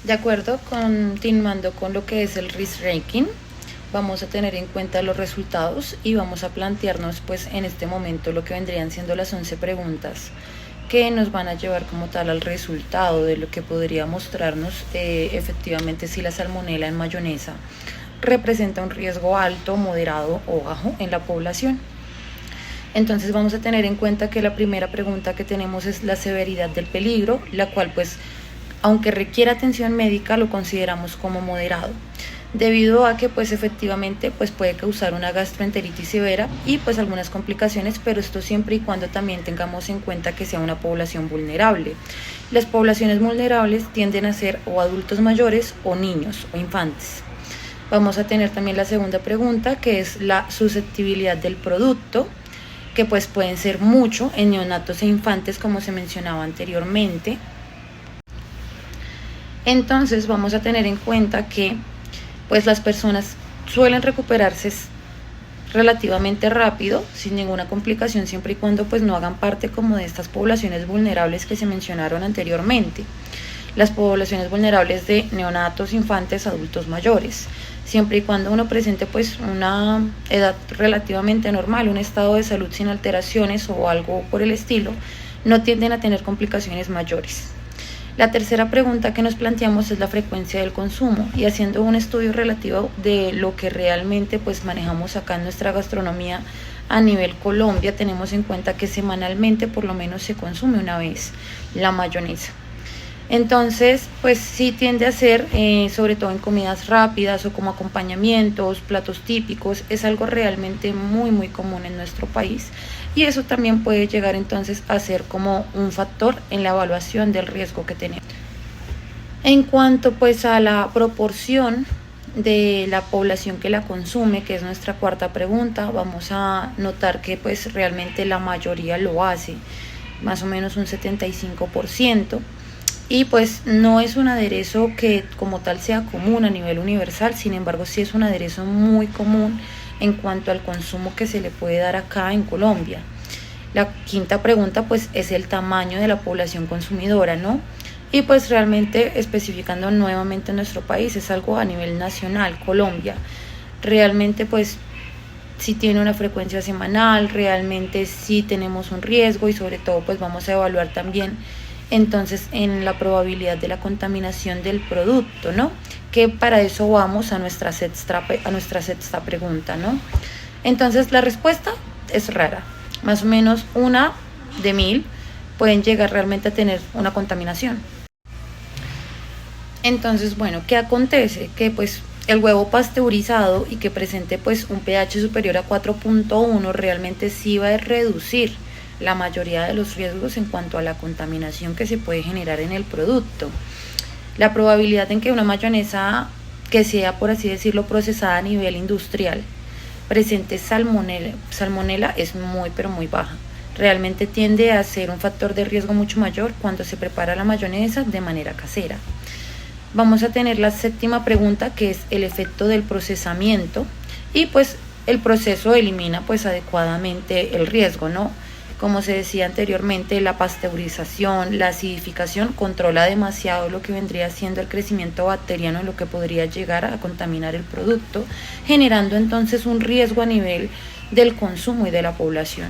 De acuerdo, continuando con lo que es el risk ranking, vamos a tener en cuenta los resultados y vamos a plantearnos pues en este momento lo que vendrían siendo las 11 preguntas que nos van a llevar como tal al resultado de lo que podría mostrarnos efectivamente si la salmonela en mayonesa representa un riesgo alto, moderado o bajo en la población. Entonces vamos a tener en cuenta que la primera pregunta que tenemos es la severidad del peligro, la cual pues aunque requiere atención médica lo consideramos como moderado, debido a que pues efectivamente pues puede causar una gastroenteritis severa y pues algunas complicaciones, pero esto siempre y cuando también tengamos en cuenta que sea una población vulnerable. Las poblaciones vulnerables tienden a ser o adultos mayores o niños o infantes. Vamos a tener también la segunda pregunta, que es la susceptibilidad del producto, que pues pueden ser mucho en neonatos e infantes, como se mencionaba anteriormente. Entonces vamos a tener en cuenta que pues las personas suelen recuperarse relativamente rápido, sin ninguna complicación, siempre y cuando pues no hagan parte como de estas poblaciones vulnerables que se mencionaron anteriormente. Las poblaciones vulnerables de neonatos, infantes, adultos mayores, siempre y cuando uno presente pues una edad relativamente normal, un estado de salud sin alteraciones o algo por el estilo, no tienden a tener complicaciones mayores. La tercera pregunta que nos planteamos es la frecuencia del consumo, y haciendo un estudio relativo de lo que realmente pues manejamos acá en nuestra gastronomía a nivel Colombia, tenemos en cuenta que semanalmente por lo menos se consume una vez la mayonesa. Entonces, pues sí tiende a ser, sobre todo en comidas rápidas o como acompañamientos, platos típicos, es algo realmente muy común en nuestro país, y eso también puede llegar entonces a ser como un factor en la evaluación del riesgo que tenemos. En cuanto pues a la proporción de la población que la consume, que es nuestra cuarta pregunta, vamos a notar que pues realmente la mayoría lo hace, más o menos un 75%. Y pues no es un aderezo que como tal sea común a nivel universal, sin embargo sí es un aderezo muy común en cuanto al consumo que se le puede dar acá en Colombia. La quinta pregunta pues es el tamaño de la población consumidora, ¿no? Y pues realmente especificando nuevamente nuestro país, es algo a nivel nacional, Colombia. Realmente pues si tiene una frecuencia semanal, realmente sí tenemos un riesgo, y sobre todo pues vamos a evaluar también entonces en la probabilidad de la contaminación del producto, ¿no? Que para eso vamos a nuestra sexta pregunta, ¿no? Entonces la respuesta es rara, más o menos 1 de 1000 pueden llegar realmente a tener una contaminación. Entonces, bueno, ¿qué acontece? Que pues el huevo pasteurizado y que presente pues un pH superior a 4.1 realmente sí va a reducir la mayoría de los riesgos en cuanto a la contaminación que se puede generar en el producto. La probabilidad en que una mayonesa que sea, por así decirlo, procesada a nivel industrial presente salmonela es muy pero muy baja. Realmente tiende a ser un factor de riesgo mucho mayor cuando se prepara la mayonesa de manera casera. Vamos a tener la séptima pregunta, que es el efecto del procesamiento, y pues el proceso elimina pues adecuadamente el riesgo, ¿no? Como se decía anteriormente, la pasteurización, la acidificación controla demasiado lo que vendría siendo el crecimiento bacteriano, lo que podría llegar a contaminar el producto, generando entonces un riesgo a nivel del consumo y de la población.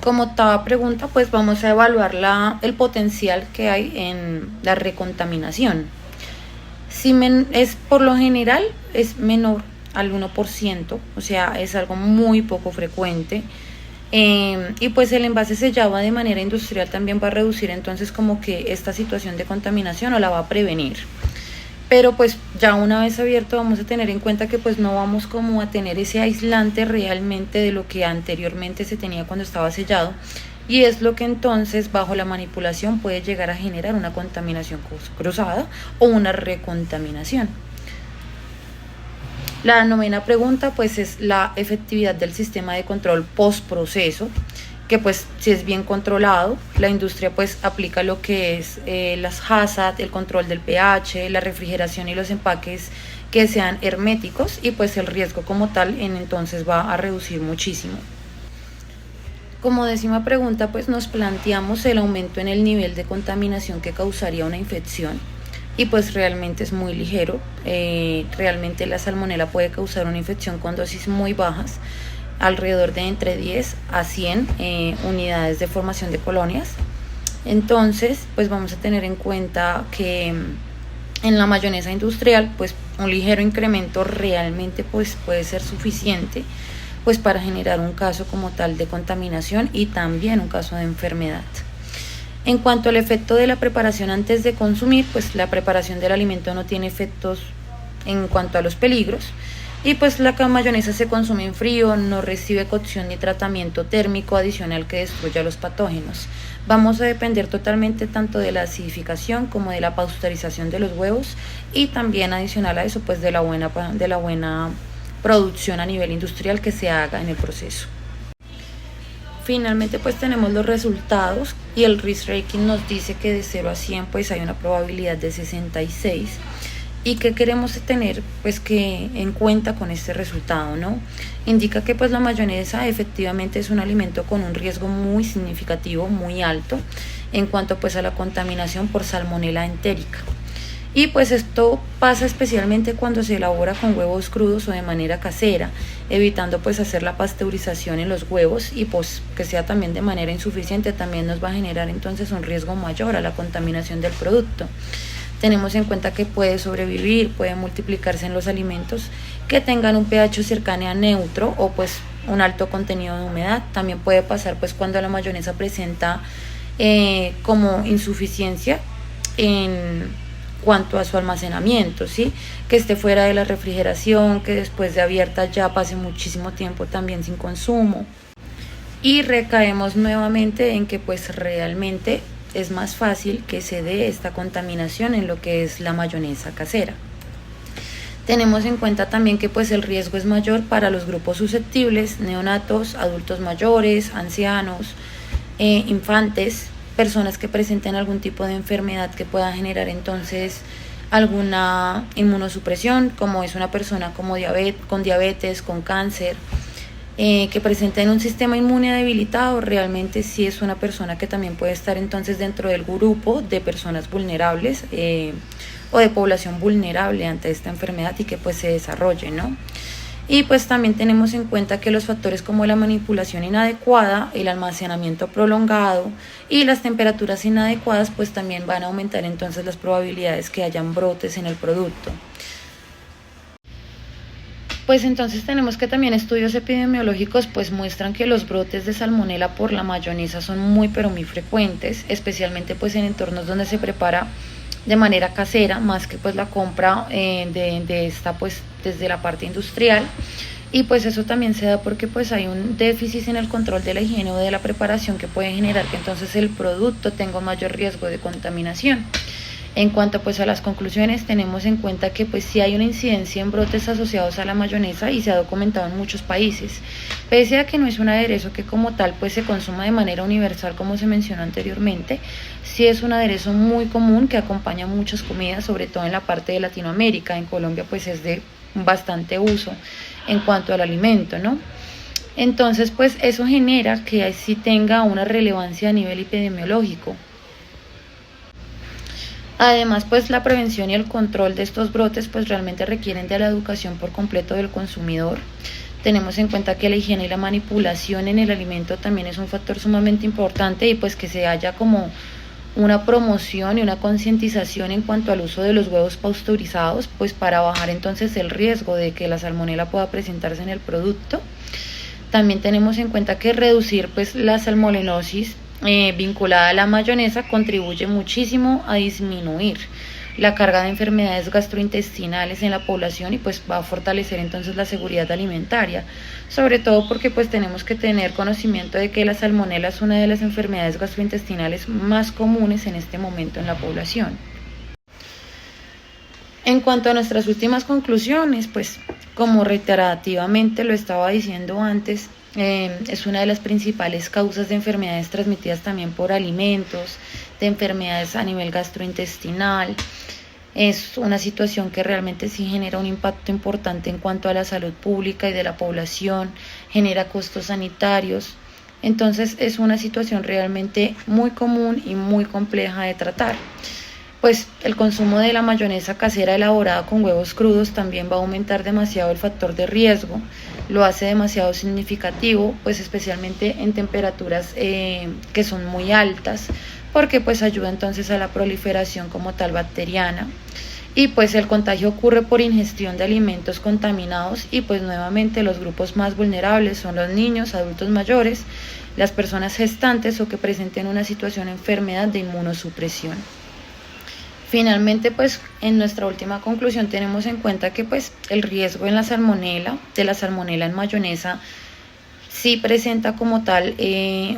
Como octava pregunta, pues vamos a evaluar el potencial que hay en la recontaminación. Si es por lo general es menor al 1%, o sea, es algo muy poco frecuente. Y pues el envase sellado de manera industrial también va a reducir entonces como que esta situación de contaminación, o la va a prevenir. Pero pues ya una vez abierto vamos a tener en cuenta que pues no vamos como a tener ese aislante realmente de lo que anteriormente se tenía cuando estaba sellado, y es lo que entonces bajo la manipulación puede llegar a generar una contaminación cruzada o una recontaminación. La novena pregunta pues es la efectividad del sistema de control postproceso, que pues si es bien controlado, la industria pues aplica lo que es las HACCP, el control del pH, la refrigeración y los empaques que sean herméticos, y pues el riesgo como tal entonces va a reducir muchísimo. Como décima pregunta, pues nos planteamos el aumento en el nivel de contaminación que causaría una infección y pues realmente es muy ligero. Realmente la salmonela puede causar una infección con dosis muy bajas, alrededor de entre 10 a 100 unidades de formación de colonias. Entonces, pues vamos a tener en cuenta que en la mayonesa industrial, pues un ligero incremento realmente pues puede ser suficiente pues para generar un caso como tal de contaminación y también un caso de enfermedad. En cuanto al efecto de la preparación antes de consumir, pues la preparación del alimento no tiene efectos en cuanto a los peligros y pues la mayonesa se consume en frío, no recibe cocción ni tratamiento térmico adicional que destruya los patógenos. Vamos a depender totalmente tanto de la acidificación como de la pasteurización de los huevos y también adicional a eso pues de la buena producción a nivel industrial que se haga en el proceso. Finalmente pues tenemos los resultados y el risk rating nos dice que de 0 a 100 pues hay una probabilidad de 66 y que queremos tener pues que en cuenta con este resultado, ¿no? Indica que pues la mayonesa efectivamente es un alimento con un riesgo muy significativo, muy alto en cuanto pues a la contaminación por salmonela entérica. Y pues esto pasa especialmente cuando se elabora con huevos crudos o de manera casera, evitando pues hacer la pasteurización en los huevos y pues que sea también de manera insuficiente también nos va a generar entonces un riesgo mayor a la contaminación del producto. Tenemos en cuenta que puede sobrevivir, puede multiplicarse en los alimentos que tengan un pH cercano a neutro o pues un alto contenido de humedad. También puede pasar pues cuando la mayonesa presenta como insuficiencia en cuanto a su almacenamiento, ¿sí? Que esté fuera de la refrigeración, que después de abierta ya pase muchísimo tiempo también sin consumo. Y recaemos nuevamente en que pues realmente es más fácil que se dé esta contaminación en lo que es la mayonesa casera. Tenemos en cuenta también que pues el riesgo es mayor para los grupos susceptibles, neonatos, adultos mayores, ancianos, infantes, personas que presenten algún tipo de enfermedad que pueda generar entonces alguna inmunosupresión, como es una persona con diabetes, con cáncer, que presenten un sistema inmune debilitado. Realmente sí es una persona que también puede estar entonces dentro del grupo de personas vulnerables o de población vulnerable ante esta enfermedad y que pues se desarrolle, ¿no? Y pues también tenemos en cuenta que los factores como la manipulación inadecuada, el almacenamiento prolongado y las temperaturas inadecuadas pues también van a aumentar entonces las probabilidades que hayan brotes en el producto. Pues entonces tenemos que también estudios epidemiológicos pues muestran que los brotes de salmonela por la mayonesa son muy pero muy frecuentes, especialmente pues en entornos donde se prepara de manera casera, más que pues la compra de esta pues desde la parte industrial. Y pues eso también se da porque pues hay un déficit en el control de la higiene o de la preparación que puede generar que entonces el producto tenga un mayor riesgo de contaminación. En cuanto pues a las conclusiones, tenemos en cuenta que pues sí hay una incidencia en brotes asociados a la mayonesa y se ha documentado en muchos países. Pese a que no es un aderezo que como tal pues se consuma de manera universal como se mencionó anteriormente, sí es un aderezo muy común que acompaña muchas comidas, sobre todo en la parte de Latinoamérica. En Colombia pues es de bastante uso en cuanto al alimento, ¿no? Entonces pues eso genera que sí tenga una relevancia a nivel epidemiológico. Además, pues la prevención y el control de estos brotes pues realmente requieren de la educación por completo del consumidor. Tenemos en cuenta que la higiene y la manipulación en el alimento también es un factor sumamente importante y pues que se haya como una promoción y una concientización en cuanto al uso de los huevos pasteurizados pues para bajar entonces el riesgo de que la salmonela pueda presentarse en el producto. También tenemos en cuenta que reducir pues la salmonellosis vinculada a la mayonesa contribuye muchísimo a disminuir la carga de enfermedades gastrointestinales en la población y pues va a fortalecer entonces la seguridad alimentaria, sobre todo porque pues tenemos que tener conocimiento de que la salmonela es una de las enfermedades gastrointestinales más comunes en este momento en la población. En cuanto a nuestras últimas conclusiones, pues como reiterativamente lo estaba diciendo antes, es una de las principales causas de enfermedades transmitidas también por alimentos, de enfermedades a nivel gastrointestinal. Es una situación que realmente sí genera un impacto importante en cuanto a la salud pública y de la población, genera costos sanitarios, Entonces es una situación realmente muy común y muy compleja de tratar. Pues el consumo de la mayonesa casera elaborada con huevos crudos también va a aumentar demasiado el factor de riesgo, lo hace demasiado significativo, pues especialmente en temperaturas que son muy altas, porque pues ayuda entonces a la proliferación como tal bacteriana. Y pues el contagio ocurre por ingestión de alimentos contaminados y pues nuevamente los grupos más vulnerables son los niños, adultos mayores, las personas gestantes o que presenten una situación de enfermedad de inmunosupresión. Finalmente, pues en nuestra última conclusión tenemos en cuenta que pues el riesgo en la salmonela, de la salmonela en mayonesa, sí presenta como tal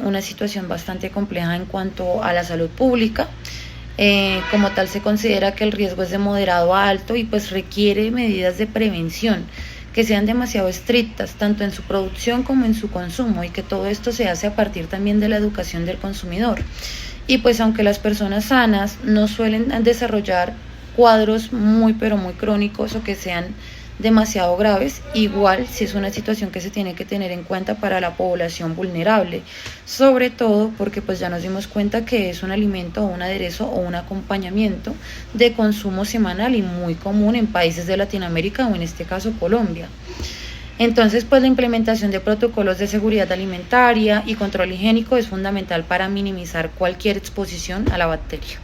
una situación bastante compleja en cuanto a la salud pública. Como tal se considera que el riesgo es de moderado a alto y pues requiere medidas de prevención que sean demasiado estrictas, tanto en su producción como en su consumo, y que todo esto se hace a partir también de la educación del consumidor. Y pues aunque las personas sanas no suelen desarrollar cuadros muy pero muy crónicos o que sean demasiado graves, igual si es una situación que se tiene que tener en cuenta para la población vulnerable, sobre todo porque pues ya nos dimos cuenta que es un alimento o un aderezo o un acompañamiento de consumo semanal y muy común en países de Latinoamérica o en este caso Colombia. Entonces, pues la implementación de protocolos de seguridad alimentaria y control higiénico es fundamental para minimizar cualquier exposición a la bacteria.